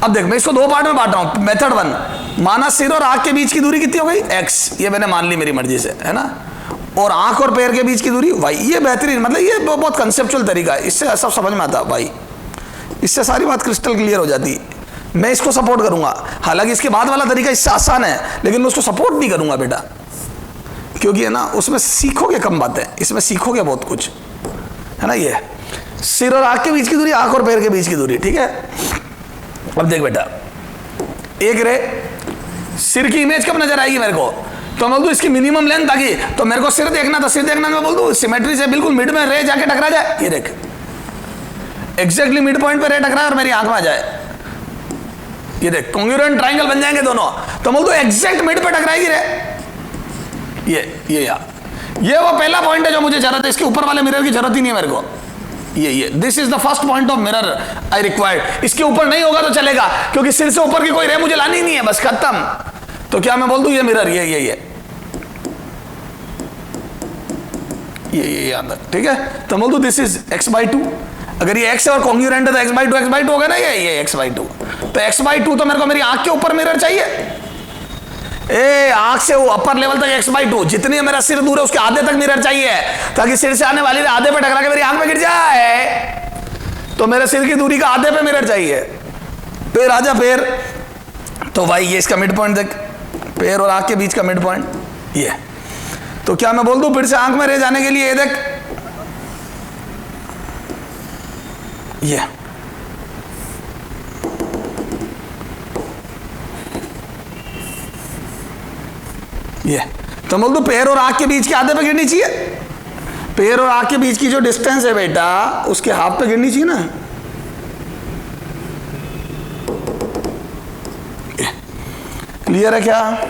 अब देख मैं इसको दो पार्ट में बांट रहा हूँ। मेथड वन, माना सिर और आंख के बीच की दूरी कितनी हो गई, x, ये मैंने मान ली मेरी मर्जी से, है ना, और आंख और पैर के बीच की दूरी y, ये बेहतरीन, मतलब ये बहुत कंसेप्चुअल तरीका है, इससे सब समझ में आता है भाई, इससे सारी बात क्रिस्टल क्लियर हो जाती है। मैं इसको सपोर्ट करूंगा, हालांकि इसके बाद वाला तरीका इससे आसान है, लेकिन मैं उसको सपोर्ट नहीं करूंगा बेटा, क्योंकि है ना उसमें सीखोगे कम बातें, इसमें सीखोगे बहुत कुछ, है ना। ये सिर और आंख के बीच की दूरी, आंख और पैर के बीच की दूरी, ठीक है। अब देख बेटा, एक रे सिर की इमेज कब नजर आएगी मेरे को, तो मैं बोल दूं इसकी मिनिमम लेंथ आ गई, तो मेरे को सिर देखना, तो सिर देखना मैं बोल दूं सिमेट्री से बिल्कुल मिड में रे जाके टकरा जाए, ये देख एग्जैक्टली मिड पॉइंट पे रे टकराए और मेरी आंख में आ जाए, ये देख कॉन्ग्रुएंट ट्रायंगल बन जाएंगे दोनों, तो बोल दूं एग्जैक्ट मिड पे टकराएगी रे, ये यार, ये वो पहला पॉइंट है जो मुझे जरूरत है, इसके ऊपर वाले मिरर की जरूरत ही नहीं है मेरे को, ये this is the first point of mirror I required. इसके ऊपर नहीं होगा तो चलेगा, क्योंकि सिर से ऊपर की कोई रे मुझे लानी नहीं है, बस खत्म। तो क्या मैं बोल दूं ये मिरर ये अंदर, ठीक है। तो बोल दूं दिस इज x/2, अगर ये x और कॉन्ग्रुएंट है तो x/2 हो गया ना, ये x/2, तो x/2 तो मेरे को मेरी आंख के ऊपर मिरर चाहिए, आंख से वो अपर लेवल तक x/2, जितनी मेरा सिर दूर है उसके आधे तक मिरर चाहिए, ताकि सिर से आने वाली आधे पे टकरा के मेरी आंख में गिर जाए, तो मेरे सिर की दूरी का आधे पे मिरर चाहिए। पैर आजा, पैर, तो भाई ये इसका मिड पॉइंट देख, पैर और आंख के बीच का मिड पॉइंट ये, तो क्या मैं बोल दूं फिर से आंख में रह जाने के लिए, ये देख ये तो बोल दो पैर और आंख के बीच के आधे पे गिरनी चाहिए, पैर और आंख के बीच की जो डिस्टेंस है बेटा उसके हाफ पे गिरनी चाहिए ना, क्लियर है क्या।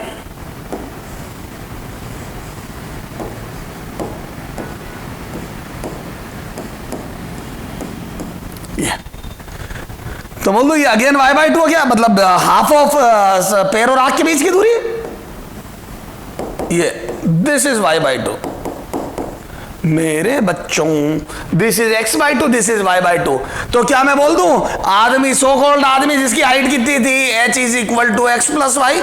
तो बोल दो ये अगेन y बाई 2 हो गया, मतलब हाफ ऑफ पैर और आंख के बीच की दूरी, ये दिस इज y बाई 2। मेरे बच्चों this is x by 2, this is y by 2। तो क्या मैं बोल दूं आदमी, सो कॉल्ड आदमी जिसकी हाइट कितनी थी, h is equal to x plus Y,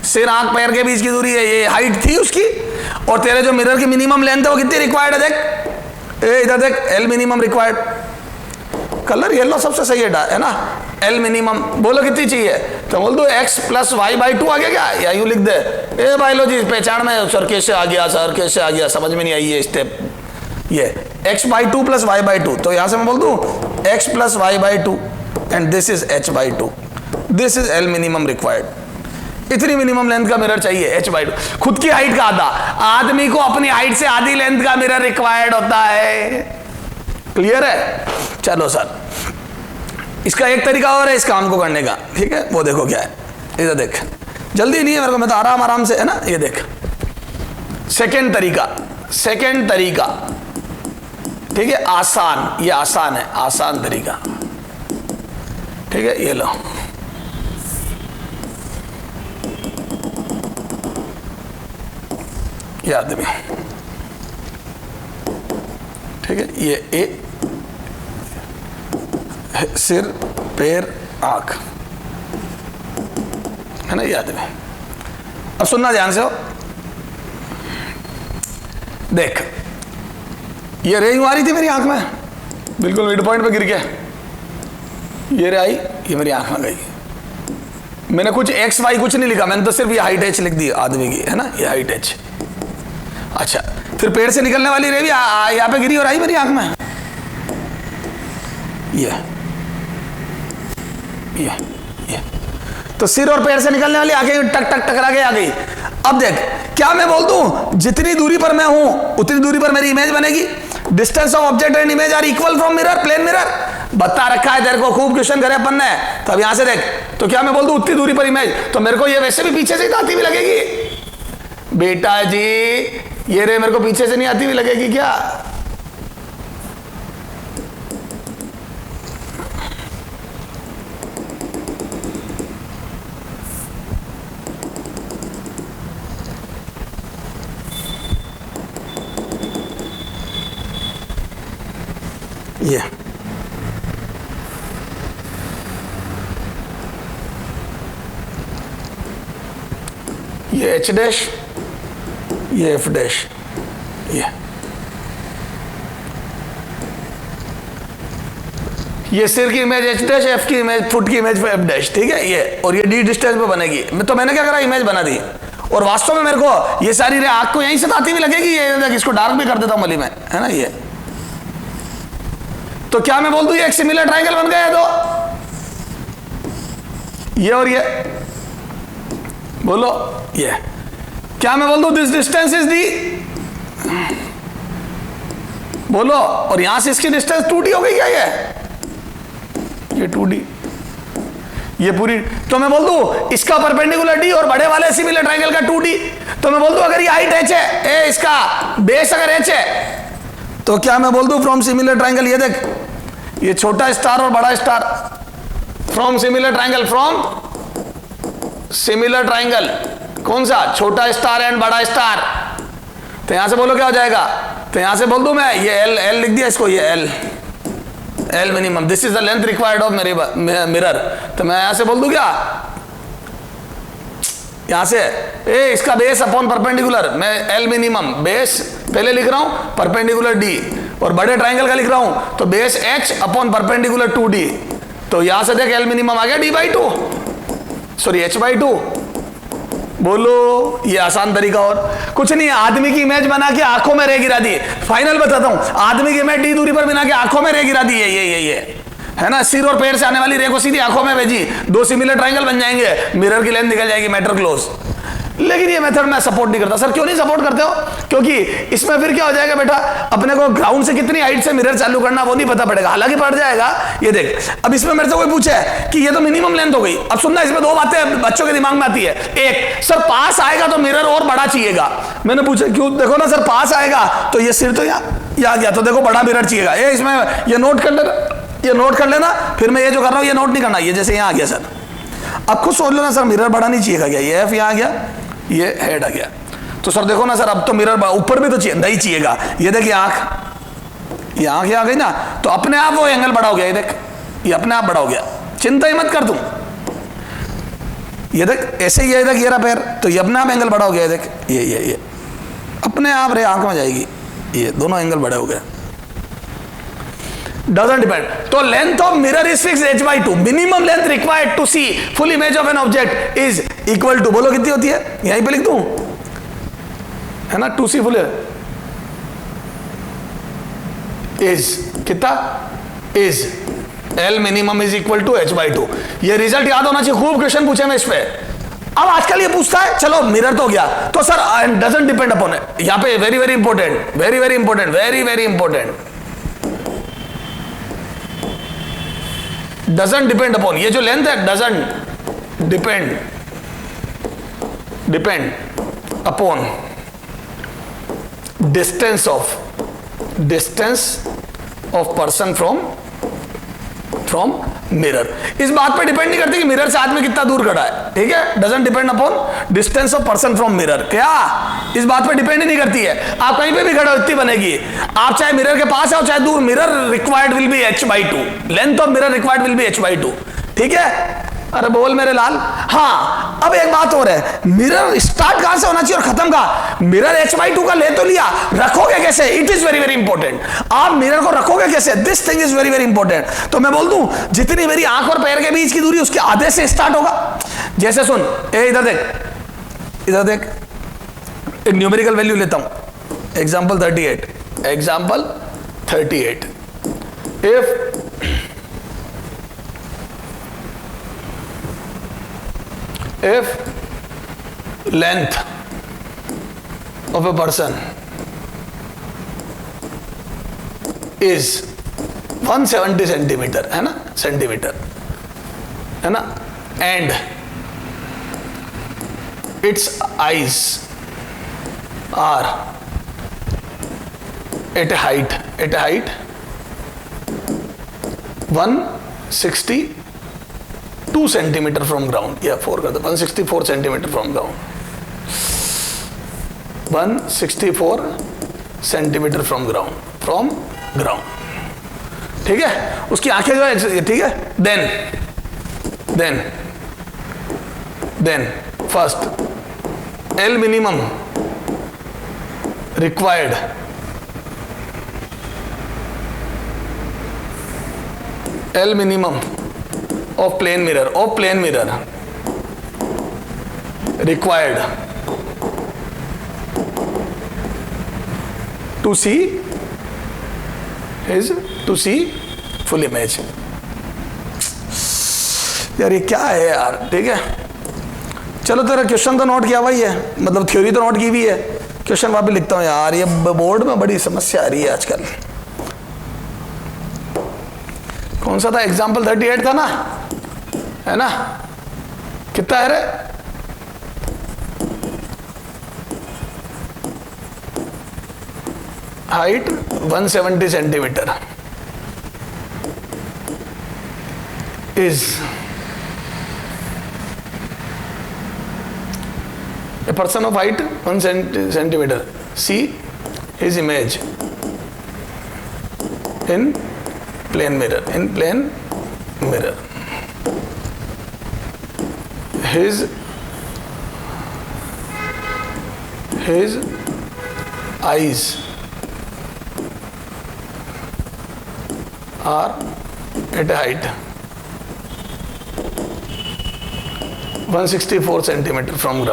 सिर आंख पैर के बीच की दूरी है, ये हाइट थी उसकी, और तेरे जो मिरर की मिनिमम लेंथ है वो कितनी रिक्वायर्ड है, देख इधर देख, L minimum required, colour yellow सबसे सही है ना, एल मिनिमम बोलो कितनी चाहिए, तो बोल दो x प्लस वाई बाई 2 आ गया क्या, या यूं लिख दे, ए बायोलॉजी पहचान में सर कैसे आ गया, सर कैसे आ गया, समझ में नहीं आई ये स्टेप, ये x by 2 plus Y by 2, तो यहां से मैं बोल दूं x plus Y by 2 and this is h by 2, this is L minimum required, इतनी मिनिमम लेंथ का मिरर चाहिए h बाई 2, खुद की हाइट का आधा, आदमी को अपनी हाइट से आधी लेंथ का मिरर रिक्वायर्ड होता है, क्लियर है। चलो सर इसका एक तरीका और है इस काम को करने का, ठीक है, वो देखो क्या है, इधर देख, जल्दी नहीं है मेरे को, मैं तो आराम आराम से, है ना, ये देख सेकंड तरीका, ठीक है, आसान, ये आसान है, आसान तरीका, ठीक है, ये लो, ये आदमी, ठीक है, ये ए सिर पैर आंख, है ना, ये आदमी। अब सुनना ध्यान से हो, देख ये रे यूं आ रही थी मेरी आंख में, बिल्कुल मिड पॉइंट पे गिर गया, ये रे आई, ये मेरी आंख में गई, मैंने कुछ एक्स वाई कुछ नहीं लिखा, मैंने तो सिर्फ ये हाइट एच लिख दी आदमी की, है ना, ये हाइट एच। अच्छा फिर पेड़ से निकलने वाली रे भी यहाँ पे गिरी और आई मेरी आंख में, ये तो सिर और पैर से निकलने वाली आंखें टक टक टकरा के आ गई। अब देख क्या मैं बोल दूं, जितनी दूरी पर मैं हूं उतनी दूरी पर मेरी इमेज बनेगी, distance of object and image are equal from mirror, plane mirror, बता रखा है तेरे को, खूब क्वेश्चन करे अपन ने, तो अब यहां से देख, तो क्या मैं बोल दूं उतनी दूरी पर इमेज, तो मेरे को ये वैसे भी पीछे से ही आती हुई लगेगी, बेटा जी ये रे मेरे को पीछे से नहीं आती हुई लगेगी क्या, ये एच डैश, ये एफ डैश, ये सिर की इमेज एच डैश, एफ की इमेज, फुट की इमेज एफ डैश, ठीक है, ये, और ये डी डिस्टेंस पे बनेगी, तो मैंने क्या करा, इमेज बना दी, और वास्तव में मेरे को ये सारी रे आंख को यहीं से आती हुई लगेगी, ये इसको डार्क भी कर देता हूं मली में, है ना, ये तो क्या मैं बोल दूं ये एक सिमिलर ट्रायंगल बन गया है, तो ये और ये बोलो, ये क्या मैं बोल दूं दिस डिस्टेंस इज डी, बोलो, और यहां से इसकी डिस्टेंस 2d हो गई क्या, ये 2d, ये पूरी, तो मैं बोल दूं इसका परपेंडिकुलर d और बड़े वाले सिमिलर ट्रायंगल का 2d, तो मैं बोल दूं अगर ये हाइट h है, इसका बेस अगर h है, तो क्या मैं बोल दूं फ्रॉम सिमिलर ट्रायंगल, ये देख ये छोटा स्टार और बड़ा star, from similar triangle, from similar triangle, कौन सा, छोटा स्टार एंड बड़ा स्टार, तो यहां से बोलो क्या हो जाएगा, तो यहां से बोल दूं मैं ये एल लिख दिया इसको, ये L minimum, this is the length required of mirror, तो मैं यहां से बोल दूं क्या, यहां से इसका बेस अपॉन परपेंडिकुलर, मैं एल मिनिमम बेस पहले लिख रहा हूं परपेंडिकुलर डी, और बड़े ट्रायंगल का लिख रहा हूं तो base H upon perpendicular 2d, तो यहां से देख एल मिनिमम आ गया d by 2, sorry h by 2, बोलो ये आसान तरीका, और कुछ नहीं, आदमी की इमेज बना के आंखों में रे गिरा दी, फाइनल बताता हूं, आदमी की इमेज डी दूरी पर बना के आंखों में रे गिरा दी, ये है ना, सिर और पैर से आने वाली रे को सीधी आंखों में भेजी, दो सिमिलर ट्रायंगल बन जाएंगे, मिरर की लेंथ निकल जाएगी, मैटर क्लोज। लेकिन ये मेथड मैं सपोर्ट नहीं करता। सर क्यों नहीं सपोर्ट करते हो? क्योंकि इसमें फिर क्या हो जाएगा बेटा, अपने को ग्राउंड से कितनी हाइट से मिरर चालू करना वो नहीं पता पड़ेगा, हालांकि पड़ जाएगा। ये देख, अब इसमें मेरे से कोई पूछे कि ये तो मिनिमम लेंथ हो गई, अब सुनना, इसमें दो बातें बच्चों के दिमाग में आती है। एक, सर पास आएगा तो मिरर और बड़ा चाहिएगा। मैंने पूछा क्यों? देखो ना सर, पास आएगा तो ये सिर तो यहाँ गया, तो देखो बड़ा मिरर चाहिएगा। ये इसमें ये नोट कर लेना, ये नोट कर लेना, फिर मैं ये जो कर रहा हूं ये नोट नहीं करना। ये जैसे यहां आ गया सर, अब खुद सोच लेना सर मिरर बड़ा नहीं चाहिए क्या, ये एफ यहां आ गया, ये हेड आ गया, तो सर देखो ना सर अब तो मिरर ऊपर भी तो नहीं चाहिएगा। ये देखिए आंख, ये आंख आ गई ना, तो अपने आप वो एंगल बड़ा हो गया। ये देख, ये अपने आप बड़ा हो गया, चिंता ही मत कर तुम। ये देख ऐसे ही, ये देख ये रहा पैर, तो ये अपने आप एंगल बड़ा हो गया। ये देख ये अपने आप रे आंख में जाएगी, ये दोनों एंगल बड़े हो गए। Doesn't depend. तो length of mirror is fix h/2, minimum length required to see full image of an object is equal to, बोलो कितनी होती है, यहीं पे लिख दूं, है ना, टू सी फुल इज कितना, is L minimum is equal to h/2। ये रिजल्ट याद होना चाहिए, खूब क्वेश्चन पूछे मैं इस पे। अब आजकल ये पूछता है, चलो मिरर तो हो गया, तो सर डजंट डिपेंड अपॉन, यहां पे very very important, very very important, very very important, doesn't depend upon, ये जो लेंथ है doesn't depend upon distance of person from mirror. इस बात पे डिपेंड नहीं करती कि मिरर से आदमी कितना दूर खड़ा है, ठीक है, doesn't depend upon distance of person from mirror. क्या इस बात पे डिपेंड नहीं करती है, आप कहीं पे भी खड़े हो इतनी बनेगी, आप चाहे मिरर के पास हो चाहे दूर, mirror required will be h/2, length of mirror required will be h/2, ठीक है। अरे बोल मेरे लाल। हाँ, अब एक बात और है, मिरर स्टार्ट कहां से होना चाहिए और खत्म कहां, मिरर h/2 का ले तो लिया, रखोगे कैसे, it is very very important, आप मिरर को रखोगे कैसे, this thing is very very important. तो मैं बोल दूं जितनी मेरी आंख और पैर के बीच की दूरी उसके आधे से स्टार्ट होगा। जैसे सुन, इधर देख, इधर देख, एक न्यूमेरिकल वैल्यू लेता हूं, example 38, if length of a person is 170 centimetre, है ना, सेंटीमीटर, है ना, and its eyes are at a height 162 centimetre from ground, या 4 कर दो, 164 centimetre from ground, 164 centimetre from ground, ठीक है। उसकी आंखें जो है, ठीक है, then first L minimum required of plane mirror required to see full image। यार ये क्या है यार, ठीक है, चलो तेरा क्वेश्चन तो नोट किया हुआ ही है, मतलब थ्योरी तो नोट की हुई है, क्वेश्चन वापस लिखता हूं यार, ये बोर्ड में बड़ी समस्या आ रही है आजकल। कौन सा था, एग्जाम्पल 38 था ना, है ना, कितना है रे, height 170 centimetre is a person of height 170 centimetre, see his image in plane mirror, his eyes are at a height 164 centimeter from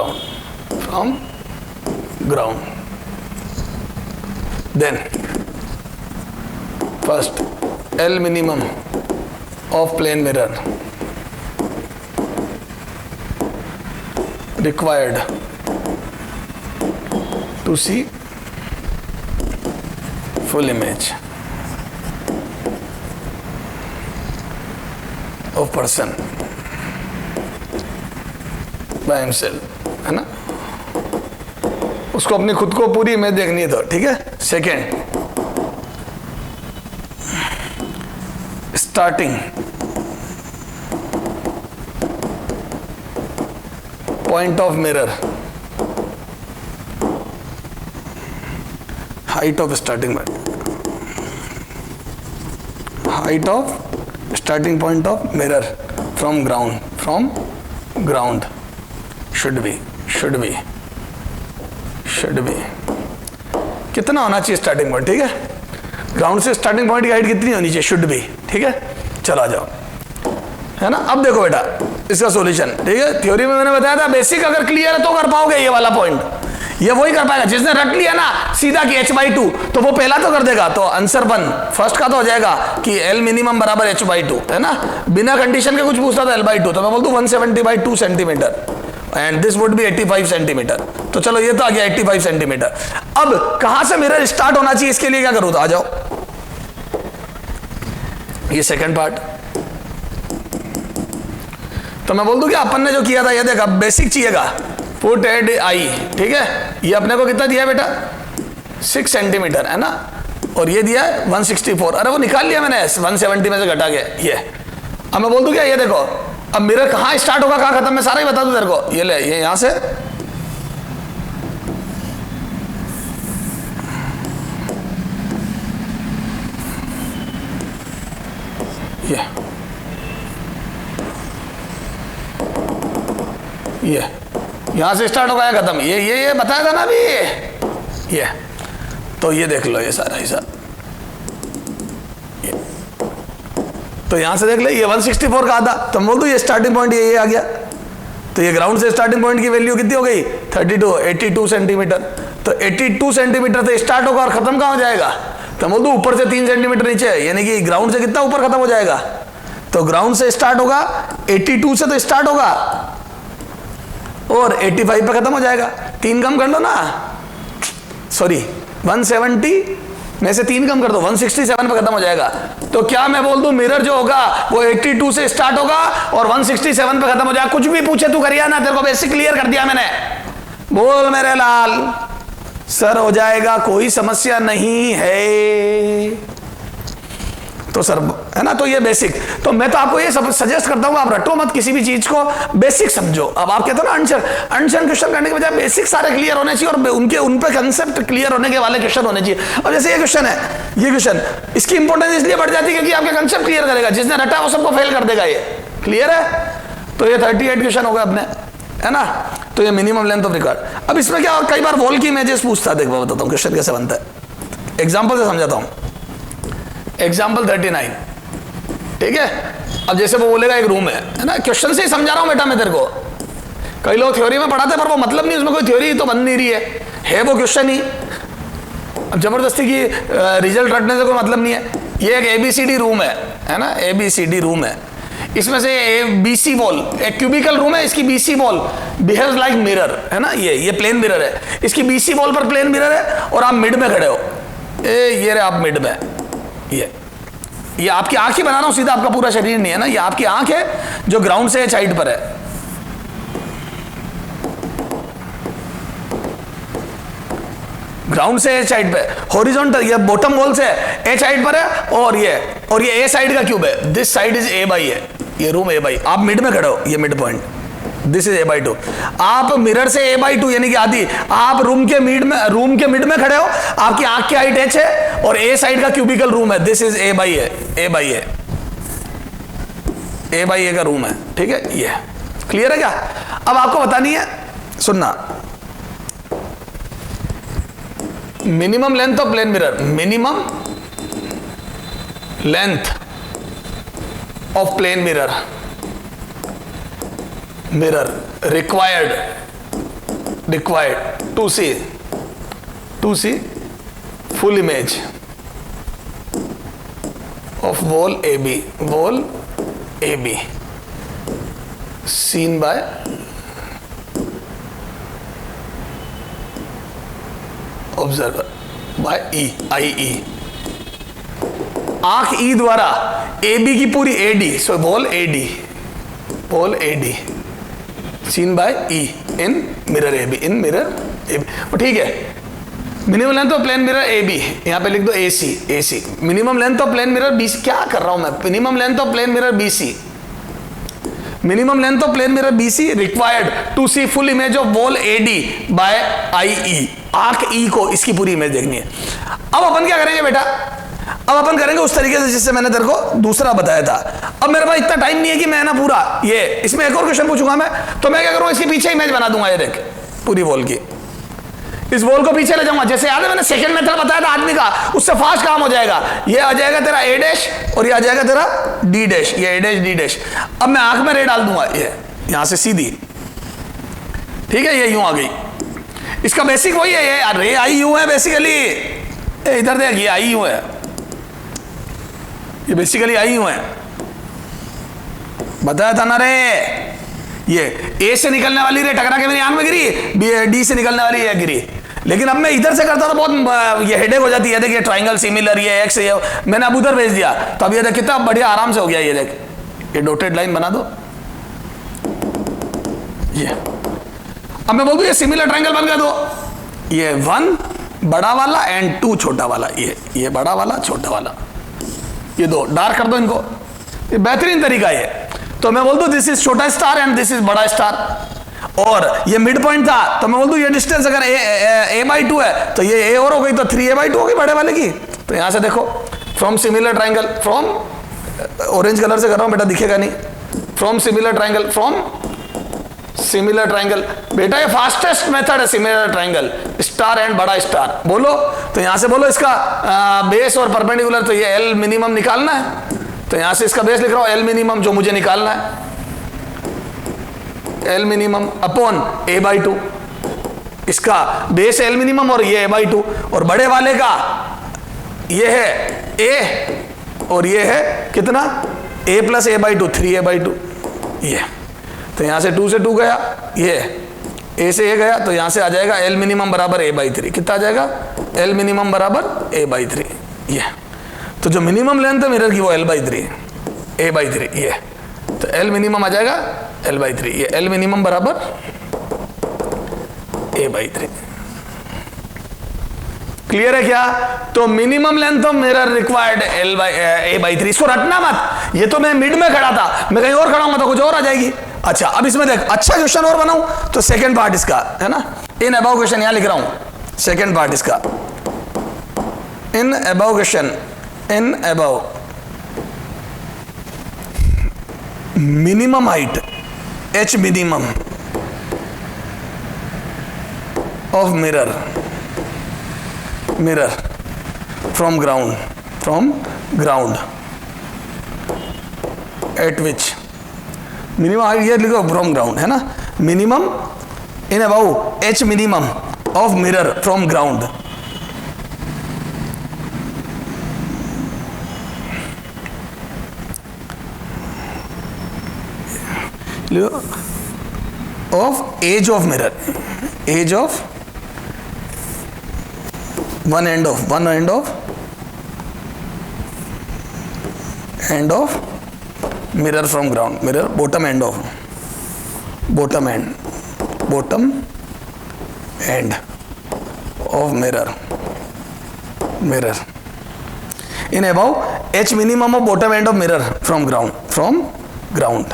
ground, then first L minimum of plane mirror required to see full image of person by himself, है ना, उसको अपनी खुद को पूरी image देखनी है, तो ठीक है। Second starting point of mirror, height of starting point of mirror from ground should be कितना होना चाहिए स्टार्टिंग पॉइंट, ठीक है, ग्राउंड से स्टार्टिंग पॉइंट की हाइट कितनी होनी चाहिए, शुड बी, ठीक है। चलो आ जाओ, है ना। अब देखो बेटा इसका सॉल्यूशन, ठीक है, थ्योरी में मैंने बताया था बेसिक अगर क्लियर है तो कर पाओगे ये वाला पॉइंट, ये वही कर पाएगा जिसने रट लिया ना सीधा कि h/2, तो वो पहला तो कर देगा, तो आंसर फर्स्ट का तो हो जाएगा कि L मिनिमम बराबर h/2, है ना। बिना कंडीशन के कुछ पूछता था L/2, तो मैं बोलता हूँ 170/2 centimetre and this would be 85 centimetre. तो चलो ये तो आ गया 85 सेंटीमीटर। अब कहां से मिरर स्टार्ट होना चाहिए, इसके लिए क्या करूं, तो आ जाओ, ये सेकंड पार्ट। तो मैं बोल दूं कि अपन ने जो किया था, ये देखा बेसिक चाहिएगा, पुट एड आई, ठीक है, ये अपने को कितना दिया है बेटा 6 सेंटीमीटर, है ना, और ये दिया है 164, अरे वो निकाल लिया मैंने 170 में से घटा के ये। अब मैं बोल दूं क्या, ये देखो अब मिरर कहां स्टार्ट होगा कहां खत्म, मैं सारा ही बता दूं तेरे को, ये ले, ये यहां से ये यहां से स्टार्ट होगा या खत्म, ये बताया था ना अभी, ये तो ये देख लो, ये सारा हिसाब, तो यहां से देख ले, ये 164 का आधा, तो बोल दो ये स्टार्टिंग पॉइंट ये आ गया, तो ये ग्राउंड से स्टार्टिंग पॉइंट की वैल्यू कितनी हो गई 82 सेंटीमीटर। तो 82 सेंटीमीटर से स्टार्ट होगा और खत्म कहां हो जाएगा, तो बोल दो ऊपर से 3 सेंटीमीटर नीचे, यानी कि ग्राउंड से कितना ऊपर खत्म हो जाएगा, तो ग्राउंड से स्टार्ट होगा 82 से तो स्टार्ट होगा और 85 पे खत्म हो जाएगा, 3 कम कर लो ना, सॉरी 170 में से 3 कम कर दो, 167 पे खत्म हो जाएगा। तो क्या मैं बोल दूं मिरर जो होगा वो 82 से स्टार्ट होगा और 167 पे खत्म हो जाएगा। कुछ भी पूछे तू करिया ना, तेरे को बेसिक क्लियर कर दिया मैंने, बोल मेरे लाल, सर हो जाएगा, कोई समस्या नहीं है। तो सर, है ना, तो ये बेसिक, तो मैं तो आपको ये सब सजेस्ट करता हूं, आप रटो मत किसी भी चीज को, बेसिक समझो। अब आप कहते हो ना अनशन क्वेश्चन करने के बजाय बेसिक सारे क्लियर होने चाहिए और उन पे कंसेप्ट क्लियर होने के वाले क्वेश्चन होने चाहिए। अब जैसे ये क्वेश्चन है, ये क्वेश्चन, इसकी इंपॉर्टेंस इसलिए बढ़ जाती है क्योंकि आपके कंसेप्ट क्लियर करेगा, जिसने रटा वो सबको फेल कर देगा, ये क्लियर है। तो ये 38 क्वेश्चन हो गए अपने, है ना। तो ये मिनिमम लेंथ ऑफ रिकॉर्ड। अब इसमें क्या, कई बार वॉल की इमेजेस पूछता है, देखो बताता हूँ क्वेश्चन कैसे बनता है, एग्जाम्पल से समझाता हूँ। एग्जाम्पल 39, ठीक है। अब जैसे वो बोलेगा एक रूम है ना, क्वेश्चन से ही समझा रहा हूं बेटा मैं तेरे को। कई लोग थ्योरी में पढ़ाते पर वो मतलब नहीं, उसमें कोई थ्योरी तो बन नहीं रही है वो क्वेश्चन ही। अब जबरदस्ती की रिजल्ट रटने से कोई मतलब नहीं है। ये एक ABCD रूम है ना, ABCD रूम है, इसमें से BC वॉल एक क्यूबिकल रूम है, इसकी BC wall behaves like mirror, है ना, ये प्लेन मिरर है, इसकी BC वॉल पर प्लेन मिरर है और आप मिड में खड़े हो, ये रहे आप मिड में, ये आपकी आंख ही बना रहा हूं, सीधा आपका पूरा शरीर नहीं है ना, ये आपकी आंख है जो ग्राउंड से हाइट पर है। ग्राउंड से एच हाइट पे, हॉरिजॉन्टल ये बॉटम वॉल से एच हाइट पर है, और ये ए साइड का क्यूब है, दिस साइड इज A/, ये रूम A/, आप मिड में खड़े हो, ये mid point, this is A/2। आप मिरर से A/2 यानी कि आधी, आप रूम के मिड में खड़े हो, आपकी आंख की हाइट h है और A साइड का क्यूबिकल रूम है, दिस इज A/A का रूम है, ठीक है। ये क्लियर है क्या। अब आपको बतानी है, सुनना, minimum length of plane mirror, minimum length of plane mirror required to see full image of wall AB seen by observer by IE, आंख E द्वारा AB की पूरी AD, so wall AD seen by E in mirror AB, ठीक है। Minimum length of plane mirror A B, यहाँ पे लिख दो A C, A C. Minimum length of plane mirror B C, क्या कर रहा हूं मैं, minimum length of plane mirror B C, minimum length of plane mirror B C required to see full image of wall A D by eye E, आंख E को इसकी पूरी image देखनी है। अब अपन क्या करेंगे बेटा, अब अपन करेंगे उस तरीके से जिससे मैंने तेरे को दूसरा बताया था। अब मेरे पास इतना टाइम नहीं है कि मैं ना पूरा ये, इसमें एक और क्वेश्चन पूछूंगा मैं, तो मैं क्या करूंगा, इसके पीछे इमेज बना दूंगा, ये देख पूरी वॉल की, इस वॉल को पीछे ले जाऊंगा। जैसे याद है मैंने सेकंड मेथड बताया था आदमी का, उससे फास्ट काम हो जाएगा। ये आ जाएगा तेरा ए डैश और ये आ जाएगा तेरा डी डैश, ये ए डैश डी डैश। अब मैं आंख में रे डाल दूंगा, ये यहां से सीधी, ठीक है, ये यूं आ गई। इसका बेसिक वही है, ये रे आई यूं है बेसिकली, इधर देख ये आई यूं है, ये बेसिकली आई यूं है, बताया था ना रे। ये ए से निकलने वाली रे टकरा के मेरी आंख में गिरी, डी से निकलने वाली ये गिरी। लेकिन अब मैं इधर से करता तो बहुत ये हेडेक हो जाती है। देखिए ट्राइंगल सिमिलर, ये एक्स, ये मैंने अब उधर भेज दिया, तो अब ये देख कितना बढ़िया आराम से हो गया। ये देख, ये डॉटेड लाइन बना दो, ये अब मैं बोल दूं ये सिमिलर ट्राइंगल बन गया। दो ये 1 बड़ा वाला एंड 2 छोटा वाला, ये बड़ा वाला छोटा वाला, ये दो डार्क कर दो इनको, ये बेहतरीन तरीका है। तो मैं बोल दूं दिस इज छोटा स्टार एंड दिस इज बड़ा स्टार, और ये मिड पॉइंट था, तो मैं बोल दूं ये डिस्टेंस अगर a/2 है तो ये a और हो गई, तो 3a/2 हो गई बड़े वाले की। तो यहां से देखो, from similar triangle, from orange colour से कर रहा हूं बेटा, दिखेगा नहीं, from similar triangle, from similar triangle. बेटा ये फास्टेस्ट मेथड है सिमिलर ट्राइंगल, स्टार एंड बड़ा स्टार। बोलो तो यहां से बोलो इसका बेस और परपेंडिकुलर, तो ये एल मिनिमम निकालना है, तो यहां से इसका बेस लिख रहा हूं एल मिनिमम जो मुझे निकालना है, एल मिनिमम अपॉन a/2, इसका बेस एल मिनिमम और ये a/2, और बड़े वाले का ये है a और ये है कितना a + a/2, 3a/2 ये। तो यहां से 2 से 2 गया, ये a से a गया, तो यहां से आ जाएगा एल मिनिमम बराबर a/3। कितना आ जाएगा, एल मिनिमम बराबर a/3। ये तो जो मिनिमम लेंथ है मिरर की वो l/3, a/3 ये, तो एल मिनिमम आ जाएगा l/3, ये एल मिनिमम बराबर a/3। क्लियर है क्या? तो minimum length of mirror required a/3। इसको रटना मत, ये तो मैं मिड में खड़ा था, मैं कहीं और खड़ा हूं तो कुछ और आ जाएगी। अच्छा अब इसमें देख, अच्छा क्वेश्चन और बनाऊं तो सेकंड पार्ट इसका है ना, इन अबव क्वेश्चन यहां लिख रहा हूं, सेकंड पार्ट इसका, in above question, in above minimum height h minimum of mirror from ground at which minimum height, ये लिखो from ground है ना, minimum in above h minimum of mirror from ground of edge of mirror, edge of one end of mirror from ground, mirror bottom end of mirror in above h minimum of bottom end of mirror from ground।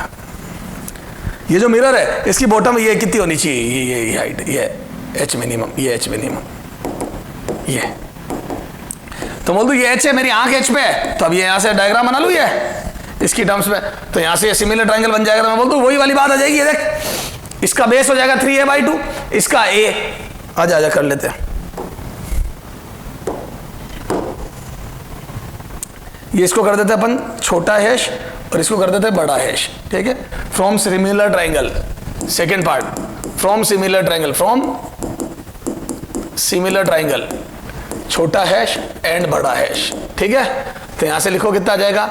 ये जो mirror है इसकी bottom ये कितनी होनी चाहिए, ये height, ये h मिनिमम, ये h मिनिमम, ये तो बोल दो ये h है, मेरी आंख h पे है, तो अब ये यहां से डायग्राम बना लूं ये इसकी टर्म्स में, तो यहां से ये सिमिलर ट्रायंगल बन जाएगा। तो मैं बोल दूं वही वाली बात आ जाएगी, ये देख इसका बेस हो जाएगा 3a/2, इसका a आजा कर लेते हैं, ये इसको कर देते हैं अपन छोटा हैश और इसको कर देते हैं बड़ा हैश, ठीक है। From similar triangle, second part, from similar triangle छोटा हैश एंड बड़ा हैश, ठीक है। तो यहां से लिखो कितना आ जाएगा,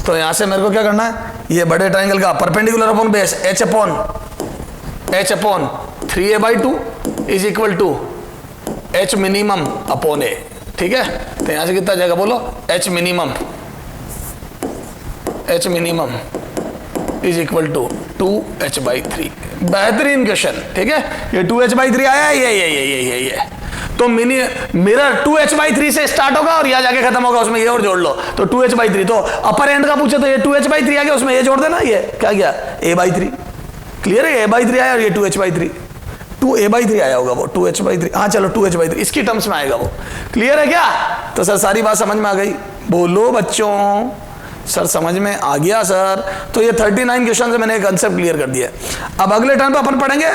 तो यहां से मेरे को क्या करना है, ये बड़े ट्राइंगल का perpendicular upon base h upon 3a/2 is equal to h minimum upon a, ठीक है। तो यहां से कितना आ जाएगा बोलो, h minimum is equal to 2h/3। बेहतरीन क्वेश्चन, ठीक है। ये 2h/3 आया, ये तो मिनी मिरर 2h/3 से स्टार्ट होगा और यहां जाके खत्म होगा, उसमें ये और जोड़ लो तो 2h/3। तो अपर एंड का पूछे तो ये 2h/3 आ गया, उसमें ये जोड़ देना, ये क्या गया a/3। क्लियर है, a/3 आया और ये 2h/3, 2a/3 आया होगा वो 2h/3। हाँ चलो 2h/3 इसकी टर्म्स में आएगा वो। क्लियर है क्या? तो सर सारी बात समझ में आ गई? बोलो बच्चों, सर समझ में आ गया सर। तो ये 39 क्वेश्चन से मैंने एक कंसेप्ट क्लियर कर दिया। अब अगले टर्म पे अपन पढ़ेंगे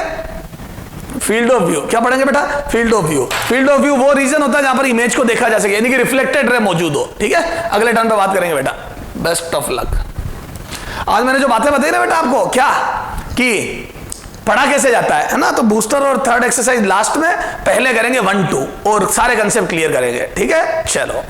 फील्ड ऑफ व्यू। क्या पढ़ेंगे बेटा? Field of view. Field of view वो रीजन होता है जहां पर इमेज को देखा जा सके, यानी कि रिफ्लेक्टेड रे मौजूद हो। ठीक है, अगले टर्म पे बात करेंगे बेटा। Best of luck. आज मैंने जो बातें बताई ना बेटा आपको, क्या कि पढ़ा कैसे जाता है ना, तो बूस्टर और थर्ड एक्सरसाइज लास्ट में, पहले करेंगे 1 2 और सारे कंसेप्ट क्लियर करेंगे। ठीक है, चलो।